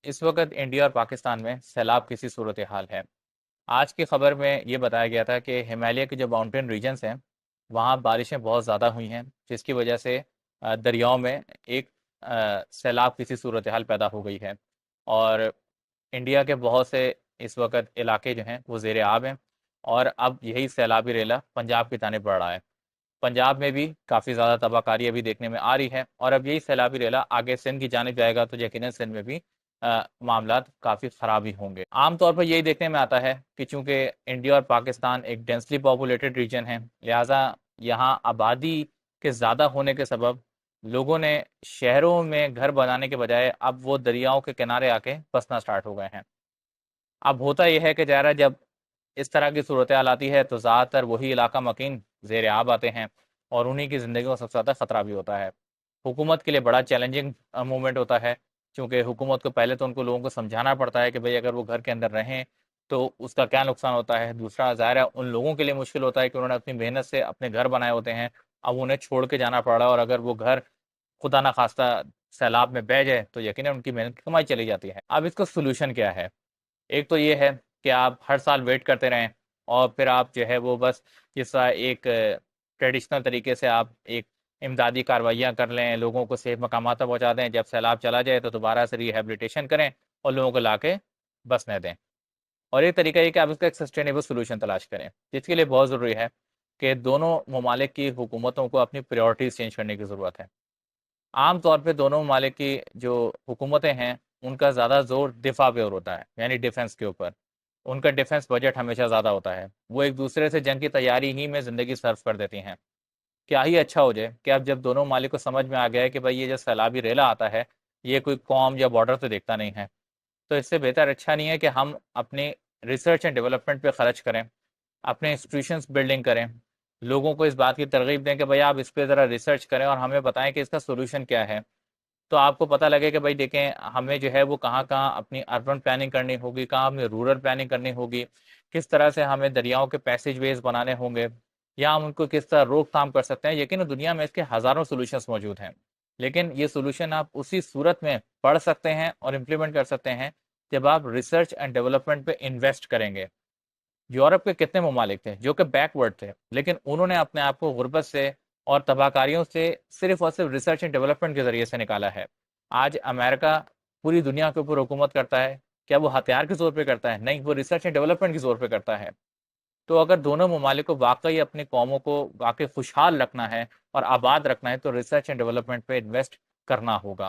इस वक्त इंडिया और पाकिस्तान में सैलाब की सी सूरत हाल है। आज की खबर में ये बताया गया था कि हिमालय के जो माउंटेन रीजन्स हैं वहाँ बारिशें बहुत ज़्यादा हुई हैं, जिसकी वजह से दरियाओं में एक सैलाब की सी सूरत हाल पैदा हो गई है। और इंडिया के बहुत से इस वक्त इलाके जो हैं वो ज़ेर आब हैं। और अब यही सैलाबी रेला पंजाब की ताने बढ़ रहा है। पंजाब में भी काफ़ी ज़्यादा तबाहकारी अभी देखने में आ रही है, और अब यही सैलाबी रेला आगे सिंध की जानिब जाएगा तो यकीनन सिंध में भी मामलात काफ़ी ख़राब ही होंगे। आमतौर पर यही देखने में आता है कि चूंकि इंडिया और पाकिस्तान एक डेंसली पॉपुलेटेड रीजन है, लिहाजा यहाँ आबादी के ज़्यादा होने के सबब लोगों ने शहरों में घर बनाने के बजाय अब वो दरियाओं के किनारे आके बसना स्टार्ट हो गए हैं। अब होता यह है कि ज़ाहिर जब इस तरह की सूरत हाल आती है तो ज़्यादातर वही इलाका मकीन ज़ेर आब आते हैं, और उन्हीं की ज़िंदगी को सबसे ज़्यादा ख़तरा भी होता है। हुकूमत के लिए बड़ा चैलेंजिंग मोमेंट होता है, क्योंकि हुकूमत को पहले तो उनको लोगों को समझाना पड़ता है कि भाई अगर वो घर के अंदर रहें तो उसका क्या नुकसान होता है। दूसरा, ज़ाहिर है उन लोगों के लिए मुश्किल होता है कि उन्होंने अपनी मेहनत से अपने घर बनाए होते हैं, अब उन्हें छोड़ के जाना पड़ रहा है, और अगर वो घर खुदा ना खास्ता सैलाब में बह जाए तो यकीनन उनकी मेहनत की कमाई चली जाती है। अब इसका सोल्यूशन क्या है? एक तो ये है कि आप हर साल वेट करते रहें, और फिर आप जो है वो बस जिस तरह एक ट्रेडिशनल तरीके से आप एक इमदादी कार्रवाइयाँ कर लें, लोगों को सेफ मकामात तक पहुँचा दें, जब सैलाब चला जाए तो दोबारा से रिहेबिलिटेशन करें और लोगों को ला के बसने दें। और एक तरीका ये कि आप इसका एक सस्टेनेबल सोल्यूशन तलाश करें, जिसके लिए बहुत ज़रूरी है कि दोनों ममालिक की हुकूमतों को अपनी प्रायोरिटीज़ चेंज करने की ज़रूरत है। आम तौर पे दोनों ममालिक की जो हुकूमतें हैं उनका ज़्यादा ज़ोर दिफा पे और होता है, यानी डिफेंस के ऊपर। उनका डिफेंस बजट हमेशा ज़्यादा होता है, वो एक दूसरे से जंग की तैयारी ही में ज़िंदगी सर्व कर देती हैं। क्या ही अच्छा हो जाए कि अब जब दोनों ममालिक को समझ में आ गया है कि भाई ये जो सैलाबी रेला आता है ये कोई कौम या बॉर्डर तो देखता नहीं है, तो इससे बेहतर अच्छा नहीं है कि हम अपने रिसर्च एंड डेवलपमेंट पे खर्च करें, अपने इंस्टीट्यूशंस बिल्डिंग करें, लोगों को इस बात की तरगीब दें कि भाई आप इस पे ज़रा रिसर्च करें और हमें बताएं कि इसका सोल्यूशन क्या है। तो आपको पता लगे कि भाई देखें हमें जो है वो कहाँ-कहाँ अपनी अर्बन प्लानिंग करनी होगी, कहाँ हमें रूरल प्लानिंग करनी होगी, किस तरह से हमें दरियाओं के पैसेज वेज बनाने होंगे, या हम उनको किस तरह रोकथाम कर सकते हैं। यकीन दुनिया में इसके हज़ारों सॉल्यूशंस मौजूद हैं, लेकिन ये सॉल्यूशन आप उसी सूरत में पढ़ सकते हैं और इम्प्लीमेंट कर सकते हैं जब आप रिसर्च एंड डेवलपमेंट पे इन्वेस्ट करेंगे। यूरोप के कितने ममालिक थे जो कि बैकवर्ड थे, लेकिन उन्होंने अपने आप को गुर्बत से और तबाहकारियों से सिर्फ और सिर्फ रिसर्च एंड डेवलपमेंट के जरिए से निकाला है। आज अमेरिका पूरी दुनिया के ऊपर हुकूमत करता है। क्या वो हथियार के जोर पे करता है? नहीं, वो रिसर्च एंड डेवलपमेंट के जोर पे करता है। तो अगर दोनों ममालिक को वाकई अपनी कौमों को वाकई खुशहाल रखना है और आबाद रखना है तो रिसर्च एंड डेवलपमेंट पे इन्वेस्ट करना होगा।